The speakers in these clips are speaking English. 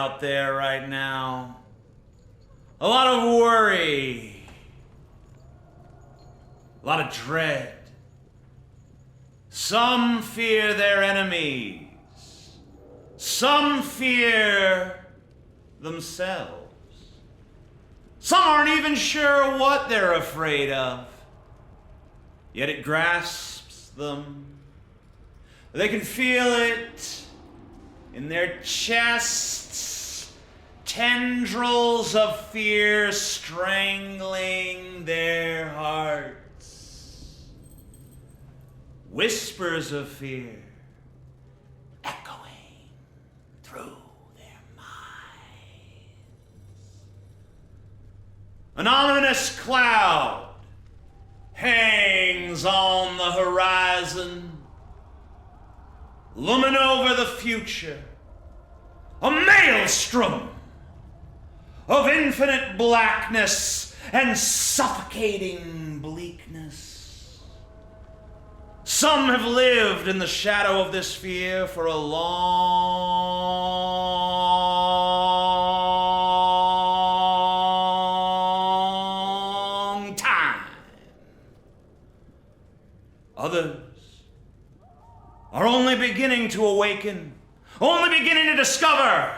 out there right now. A lot of worry. A lot of dread. Some fear their enemies. Some fear themselves. Some aren't even sure what they're afraid of. Yet it grasps them. They can feel it in their chests, tendrils of fear strangling their hearts. Whispers of fear echoing through their minds. An ominous cloud hangs on the horizon, looming over the future, a maelstrom of infinite blackness and suffocating bleakness. Some have lived in the shadow of this fear for a long time. Others are only beginning to awaken, only beginning to discover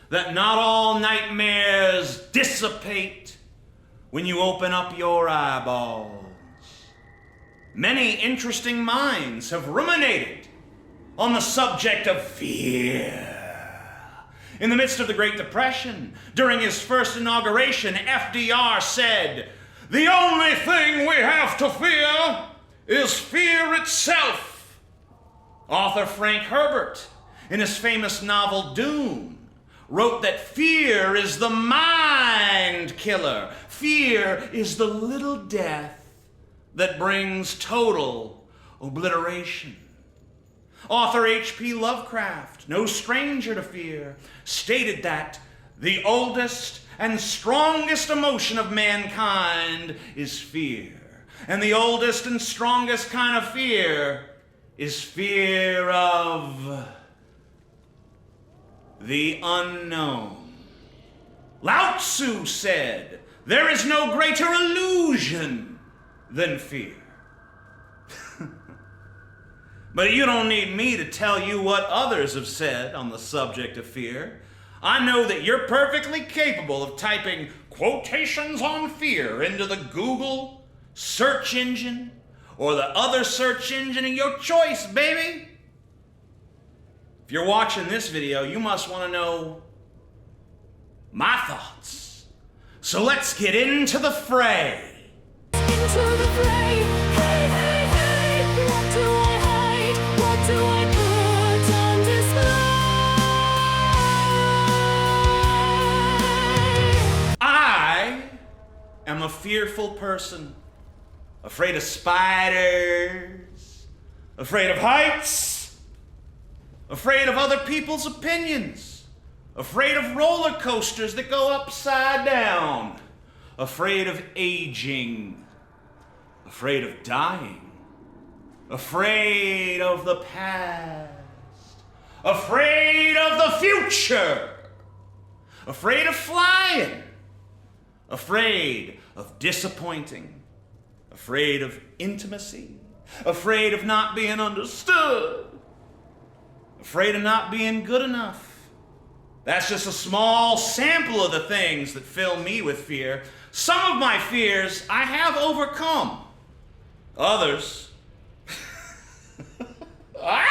that not all nightmares dissipate when you open up your eyeballs. Many interesting minds have ruminated on the subject of fear. In the midst of the Great Depression, during his first inauguration, FDR said, "The only thing we have to fear is fear itself." Author Frank Herbert, in his famous novel Dune, wrote that fear is the mind killer. Fear is the little death that brings total obliteration. Author H.P. Lovecraft, no stranger to fear, stated that the oldest and strongest emotion of mankind is fear. And the oldest and strongest kind of fear is fear of the unknown. Lao Tzu said, "There is no greater illusion than fear." But you don't need me to tell you what others have said on the subject of fear. I know that you're perfectly capable of typing quotations on fear into the Google search engine or the other search engine of your choice, baby. If you're watching this video, you must want to know my thoughts. So let's get into the fray. Into the fray. Hey, hey, hey. What do I hide? What do I put on display? I am a fearful person. Afraid of spiders, afraid of heights, afraid of other people's opinions, afraid of roller coasters that go upside down, afraid of aging, afraid of dying, afraid of the past, afraid of the future, afraid of flying, afraid of disappointing, afraid of intimacy, afraid of not being understood, afraid of not being good enough. That's just a small sample of the things that fill me with fear. Some of my fears I have overcome. Others, I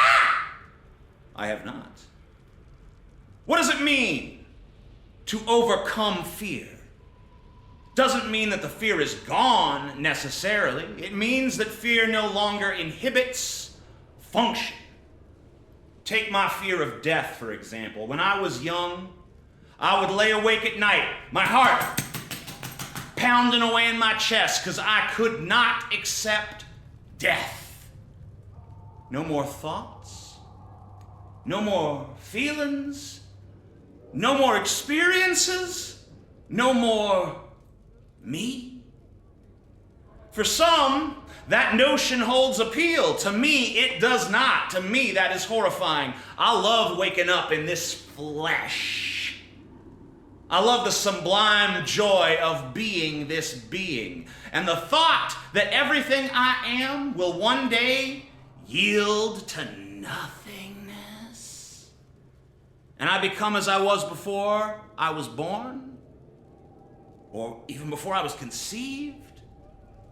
have not. What does it mean to overcome fear? Doesn't mean that the fear is gone necessarily. It means that fear no longer inhibits function. Take my fear of death, for example. When I was young, I would lay awake at night, my heart pounding away in my chest because I could not accept death. No more thoughts, no more feelings, no more experiences, no more me. For some, that notion holds appeal. To me, it does not. To me, that is horrifying. I love waking up in this flesh. I love the sublime joy of being this being, and the thought that everything I am will one day yield to nothingness, and I become as I was before I was born, or even before I was conceived.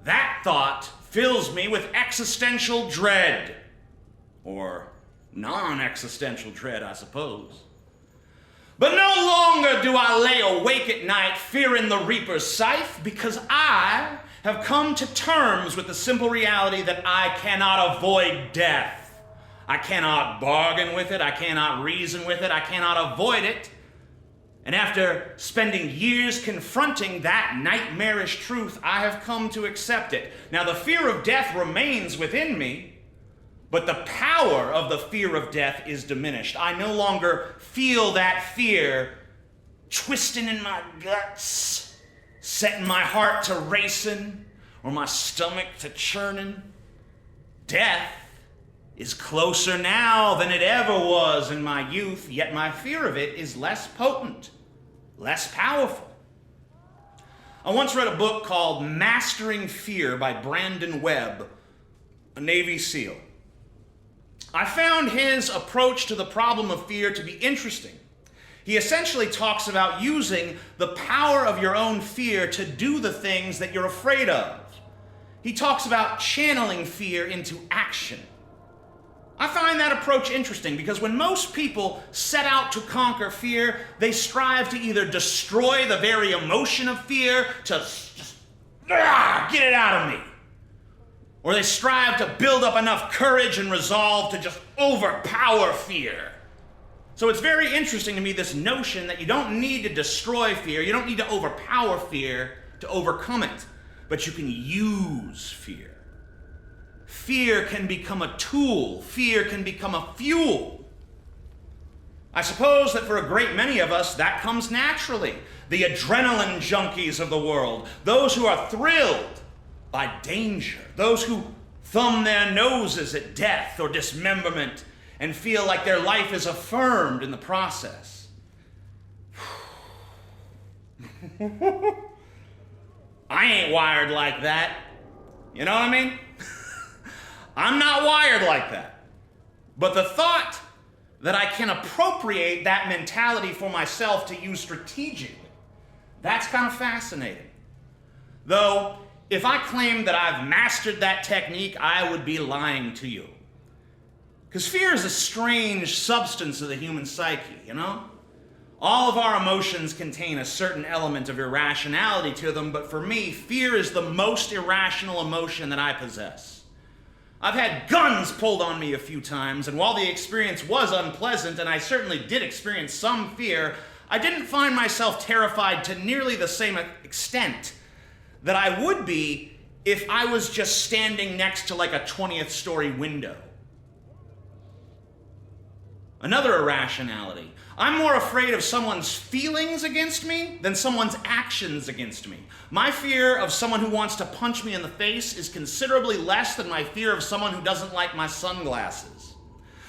That thought fills me with existential dread, or non-existential dread, I suppose. But no longer do I lay awake at night fearing the reaper's scythe, because I have come to terms with the simple reality that I cannot avoid death. I cannot bargain with it, I cannot reason with it, I cannot avoid it. And after spending years confronting that nightmarish truth, I have come to accept it. Now, the fear of death remains within me, but the power of the fear of death is diminished. I no longer feel that fear twisting in my guts, setting my heart to racing, or my stomach to churning. Death is closer now than it ever was in my youth, yet my fear of it is less potent, less powerful. I once read a book called Mastering Fear by Brandon Webb, a Navy SEAL. I found his approach to the problem of fear to be interesting. He essentially talks about using the power of your own fear to do the things that you're afraid of. He talks about channeling fear into action. I find that approach interesting because when most people set out to conquer fear, they strive to either destroy the very emotion of fear, to just get it out of me. Or they strive to build up enough courage and resolve to just overpower fear. So it's very interesting to me, this notion that you don't need to destroy fear, you don't need to overpower fear to overcome it, but you can use fear. Fear can become a tool. Fear can become a fuel. I suppose that for a great many of us, that comes naturally. The adrenaline junkies of the world, those who are thrilled by danger, those who thumb their noses at death or dismemberment and feel like their life is affirmed in the process. I ain't wired like that. You know what I mean? I'm not wired like that. But the thought that I can appropriate that mentality for myself to use strategically, that's kind of fascinating. Though, if I claimed that I've mastered that technique, I would be lying to you. Because fear is a strange substance of the human psyche, you know? All of our emotions contain a certain element of irrationality to them, but for me, fear is the most irrational emotion that I possess. I've had guns pulled on me a few times, and while the experience was unpleasant, and I certainly did experience some fear, I didn't find myself terrified to nearly the same extent that I would be if I was just standing next to like a 20th story window. Another irrationality. I'm more afraid of someone's feelings against me than someone's actions against me. My fear of someone who wants to punch me in the face is considerably less than my fear of someone who doesn't like my sunglasses.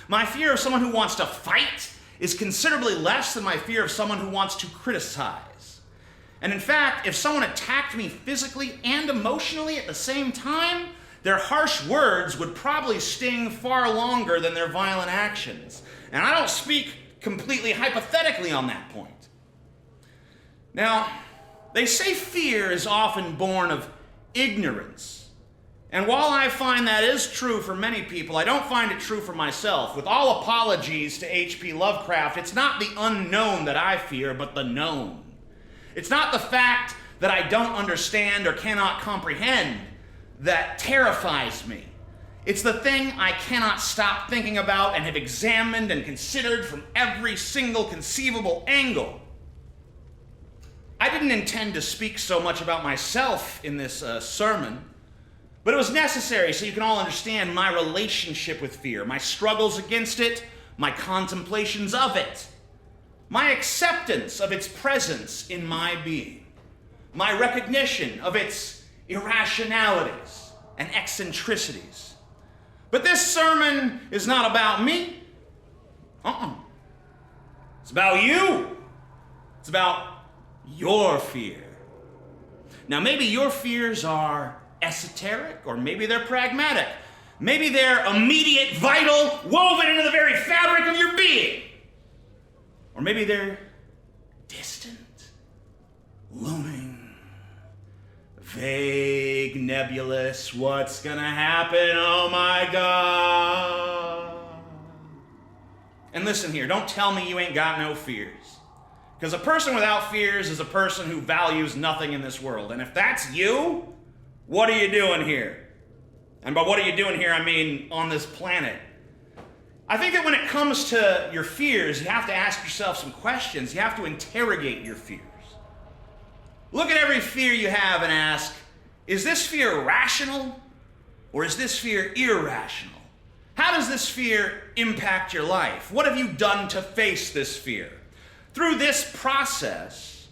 My fear of someone who wants to fight is considerably less than my fear of someone who wants to criticize. And in fact, if someone attacked me physically and emotionally at the same time, their harsh words would probably sting far longer than their violent actions. And I don't speak completely hypothetically on that point. Now, they say fear is often born of ignorance. And while I find that is true for many people, I don't find it true for myself. With all apologies to H.P. Lovecraft, it's not the unknown that I fear, but the known. It's not the fact that I don't understand or cannot comprehend that terrifies me. It's the thing I cannot stop thinking about and have examined and considered from every single conceivable angle. I didn't intend to speak so much about myself in this sermon, but it was necessary so you can all understand my relationship with fear, my struggles against it, my contemplations of it, my acceptance of its presence in my being, my recognition of its irrationalities and eccentricities. But this sermon is not about me. It's about you. It's about your fear. Now, maybe your fears are esoteric, or maybe they're pragmatic. Maybe they're immediate, vital, woven into the very fabric of your being. Or maybe they're distant, looming, vague, nebulous. What's gonna happen? Oh my God. And listen here, don't tell me you ain't got no fears. Because a person without fears is a person who values nothing in this world. And if that's you, what are you doing here? And by what are you doing here, I mean on this planet. I think that when it comes to your fears, you have to ask yourself some questions. You have to interrogate your fears. Look at every fear you have and ask, is this fear rational or is this fear irrational? How does this fear impact your life? What have you done to face this fear? Through this process,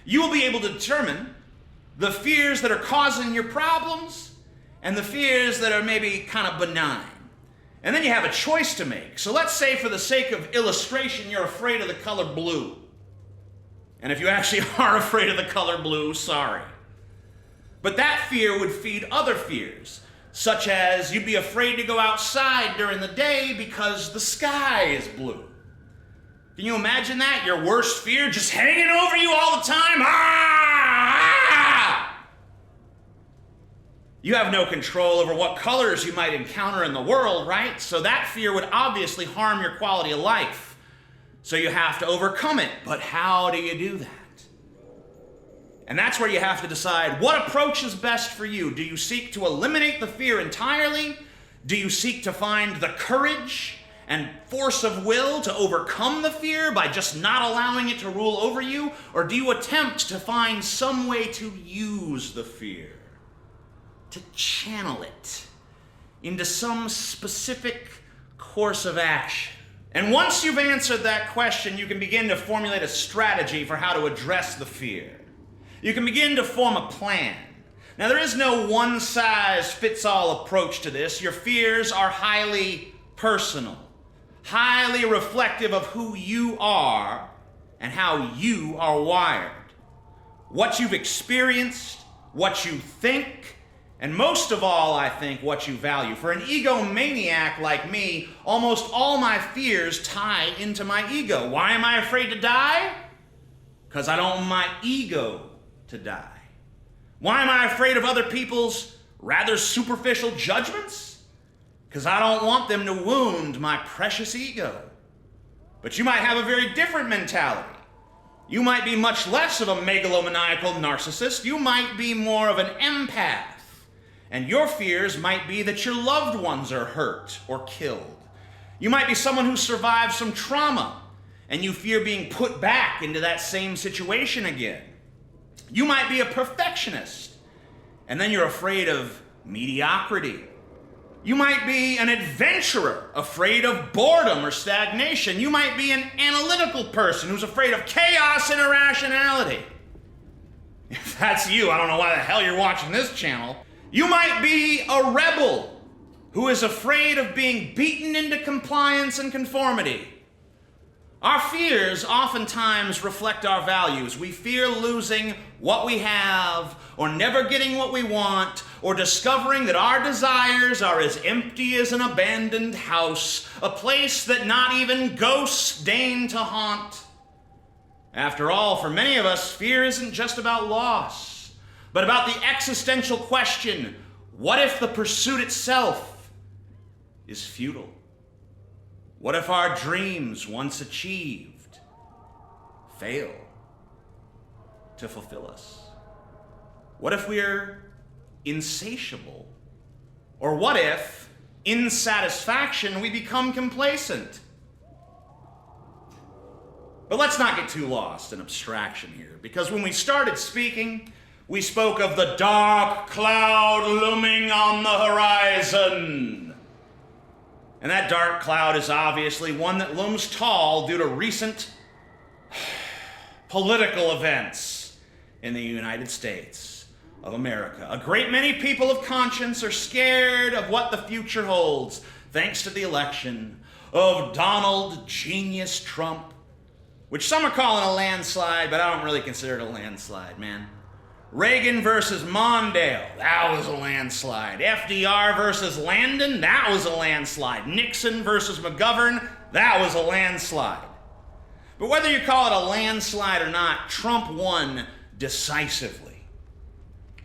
you will be able to determine the fears that are causing your problems and the fears that are maybe kind of benign. And then you have a choice to make. So let's say for the sake of illustration, you're afraid of the color blue. And if you actually are afraid of the color blue, sorry. But that fear would feed other fears, such as you'd be afraid to go outside during the day because the sky is blue. Can you imagine that? Your worst fear just hanging over you all the time? Ah! You have no control over what colors you might encounter in the world, right? So that fear would obviously harm your quality of life. So you have to overcome it. But how do you do that? And that's where you have to decide what approach is best for you. Do you seek to eliminate the fear entirely? Do you seek to find the courage and force of will to overcome the fear by just not allowing it to rule over you? Or do you attempt to find some way to use the fear, to channel it into some specific course of action? And once you've answered that question, you can begin to formulate a strategy for how to address the fear. You can begin to form a plan. Now, there is no one-size-fits-all approach to this. Your fears are highly personal, highly reflective of who you are and how you are wired. What you've experienced, what you think, and most of all, I think, what you value. For an egomaniac like me, almost all my fears tie into my ego. Why am I afraid to die? Because I don't want my ego to die. Why am I afraid of other people's rather superficial judgments? Because I don't want them to wound my precious ego. But you might have a very different mentality. You might be much less of a megalomaniacal narcissist. You might be more of an empath. And your fears might be that your loved ones are hurt or killed. You might be someone who survived some trauma, and you fear being put back into that same situation again. You might be a perfectionist, and then you're afraid of mediocrity. You might be an adventurer, afraid of boredom or stagnation. You might be an analytical person who's afraid of chaos and irrationality. If that's you, I don't know why the hell you're watching this channel. You might be a rebel who is afraid of being beaten into compliance and conformity. Our fears oftentimes reflect our values. We fear losing what we have, or never getting what we want, or discovering that our desires are as empty as an abandoned house, a place that not even ghosts deign to haunt. After all, for many of us, fear isn't just about loss, but about the existential question, what if the pursuit itself is futile? What if our dreams, once achieved, fail to fulfill us? What if we're insatiable? Or what if, in satisfaction, we become complacent? But let's not get too lost in abstraction here, because when we started speaking, we spoke of the dark cloud looming on the horizon. And that dark cloud is obviously one that looms tall due to recent political events in the United States of America. A great many people of conscience are scared of what the future holds, thanks to the election of Donald Genius Trump, which some are calling a landslide, but I don't really consider it a landslide, man. Reagan versus Mondale, that was a landslide. FDR versus Landon, that was a landslide. Nixon versus McGovern, that was a landslide. But whether you call it a landslide or not, Trump won decisively.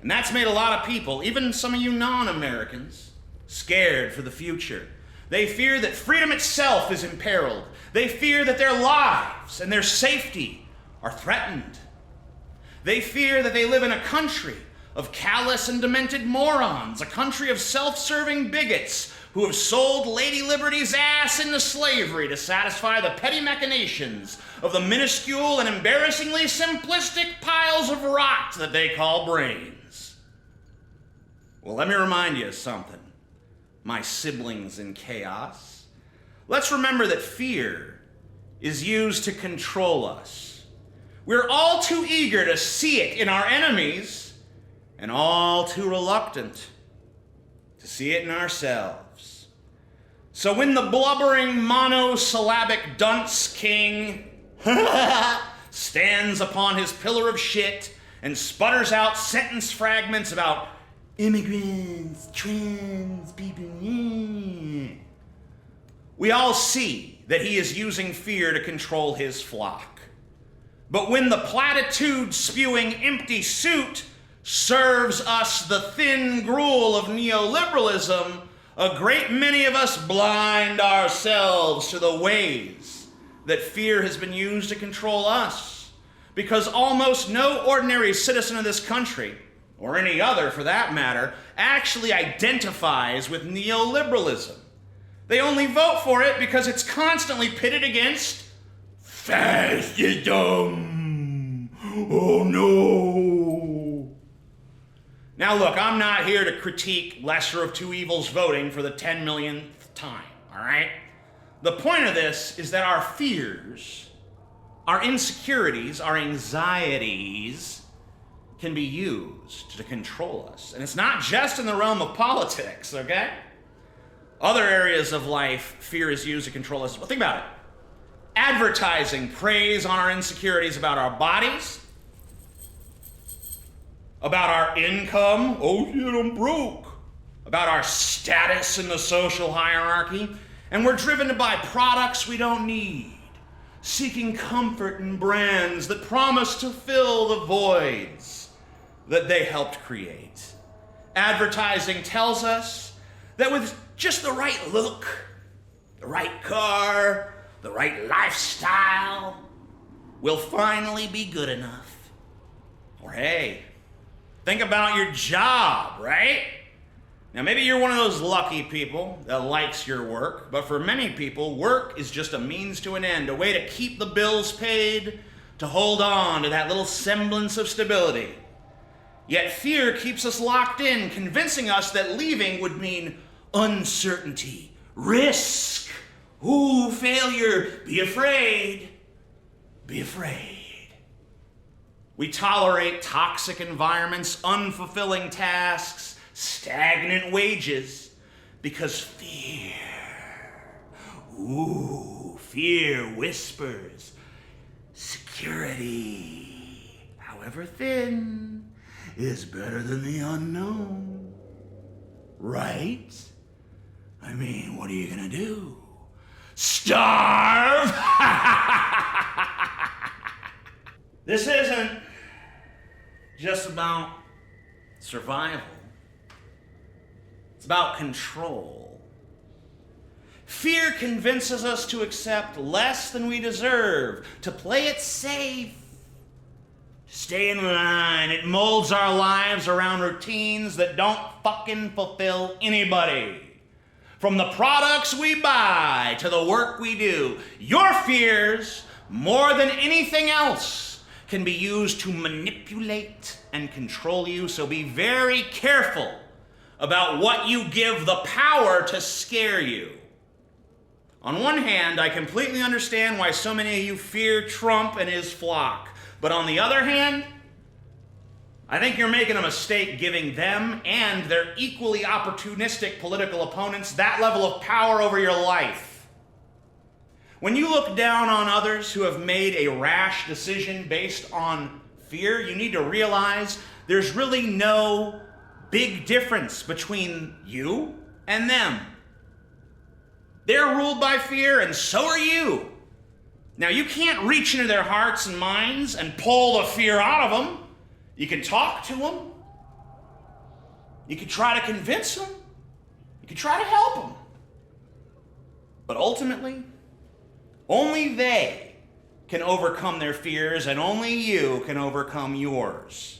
And that's made a lot of people, even some of you non-Americans, scared for the future. They fear that freedom itself is imperiled. They fear that their lives and their safety are threatened. They fear that they live in a country of callous and demented morons, a country of self-serving bigots who have sold Lady Liberty's ass into slavery to satisfy the petty machinations of the minuscule and embarrassingly simplistic piles of rot that they call brains. Well, let me remind you of something, my siblings in chaos. Let's remember that fear is used to control us. We're all too eager to see it in our enemies and all too reluctant to see it in ourselves. So when the blubbering monosyllabic dunce king stands upon his pillar of shit and sputters out sentence fragments about immigrants, trans people, we all see that he is using fear to control his flock. But when the platitude-spewing empty suit serves us the thin gruel of neoliberalism, a great many of us blind ourselves to the ways that fear has been used to control us. Because almost no ordinary citizen of this country, or any other for that matter, actually identifies with neoliberalism. They only vote for it because it's constantly pitted against fascism. Oh no. Now look, I'm not here to critique lesser of two evils voting for the 10 millionth time, all right? The point of this is that our fears, our insecurities, our anxieties can be used to control us. And it's not just in the realm of politics, okay? Other areas of life, fear is used to control us. Well, think about it. Advertising preys on our insecurities about our bodies, about our income, oh shit, I'm broke, about our status in the social hierarchy, and we're driven to buy products we don't need, seeking comfort in brands that promise to fill the voids that they helped create. Advertising tells us that with just the right look, the right car, the right lifestyle, we'll finally be good enough. Or hey, think about your job, right? Now maybe you're one of those lucky people that likes your work, but for many people, work is just a means to an end, a way to keep the bills paid, to hold on to that little semblance of stability. Yet fear keeps us locked in, convincing us that leaving would mean uncertainty, risk, ooh, failure, be afraid, be afraid. We tolerate toxic environments, unfulfilling tasks, stagnant wages, because fear, ooh, fear whispers, security, however thin, is better than the unknown, right? I mean, what are you gonna do? Starve? This isn't just about survival. It's about control. Fear convinces us to accept less than we deserve, to play it safe. Stay in line. It molds our lives around routines that don't fucking fulfill anybody. From the products we buy to the work we do, your fears, more than anything else, can be used to manipulate and control you. So be very careful about what you give the power to scare you. On one hand, I completely understand why so many of you fear Trump and his flock. But on the other hand, I think you're making a mistake giving them and their equally opportunistic political opponents that level of power over your life. When you look down on others who have made a rash decision based on fear, you need to realize there's really no big difference between you and them. They're ruled by fear, and so are you. Now, you can't reach into their hearts and minds and pull the fear out of them. You can talk to them. You can try to convince them. You can try to help them. But ultimately, only they can overcome their fears, and only you can overcome yours.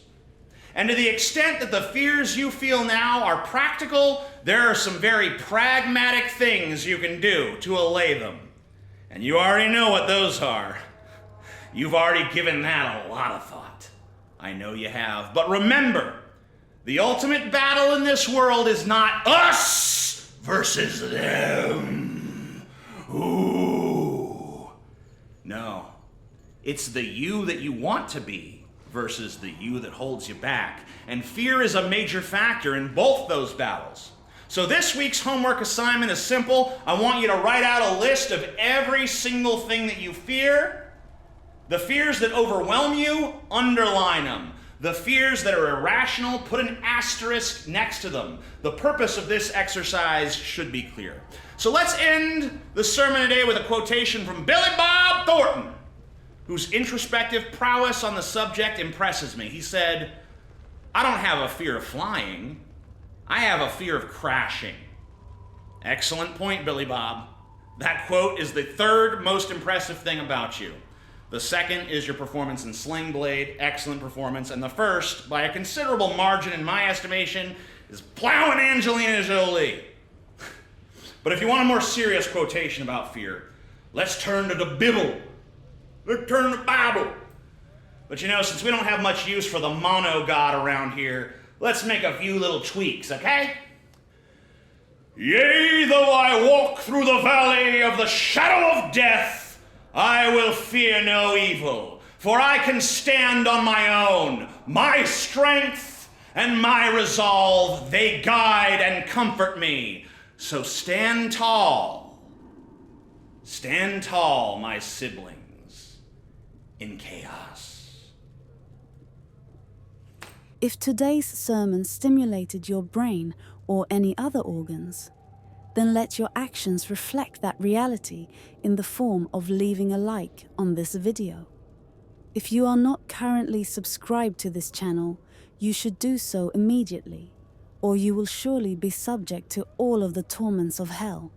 And to the extent that the fears you feel now are practical, there are some very pragmatic things you can do to allay them. And you already know what those are. You've already given that a lot of thought. I know you have. But remember, the ultimate battle in this world is not us versus them. Ooh. No. It's the you that you want to be versus the you that holds you back. And fear is a major factor in both those battles. So this week's homework assignment is simple. I want you to write out a list of every single thing that you fear. The fears that overwhelm you, underline them. The fears that are irrational, put an asterisk next to them. The purpose of this exercise should be clear. So let's end the sermon today with a quotation from Billy Bob Thornton, whose introspective prowess on the subject impresses me. He said, "I don't have a fear of flying. I have a fear of crashing." Excellent point, Billy Bob. That quote is the third most impressive thing about you. The second is your performance in Sling Blade, excellent performance. And the first, by a considerable margin in my estimation, is plowing Angelina Jolie. But if you want a more serious quotation about fear, let's turn to the Bible. Let's turn to the Bible. But you know, since we don't have much use for the mono god around here, let's make a few little tweaks, okay? Yea, though I walk through the valley of the shadow of death, I will fear no evil, for I can stand on my own. My strength and my resolve, they guide and comfort me. So stand tall, my siblings, in chaos. If today's sermon stimulated your brain or any other organs, then let your actions reflect that reality in the form of leaving a like on this video. If you are not currently subscribed to this channel, you should do so immediately, or you will surely be subject to all of the torments of hell.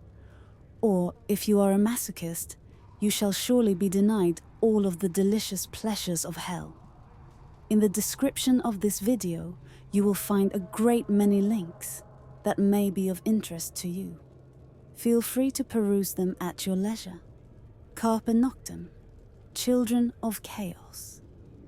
Or, if you are a masochist, you shall surely be denied all of the delicious pleasures of hell. In the description of this video, you will find a great many links that may be of interest to you. Feel free to peruse them at your leisure. Carpe Noctem, Children of Chaos.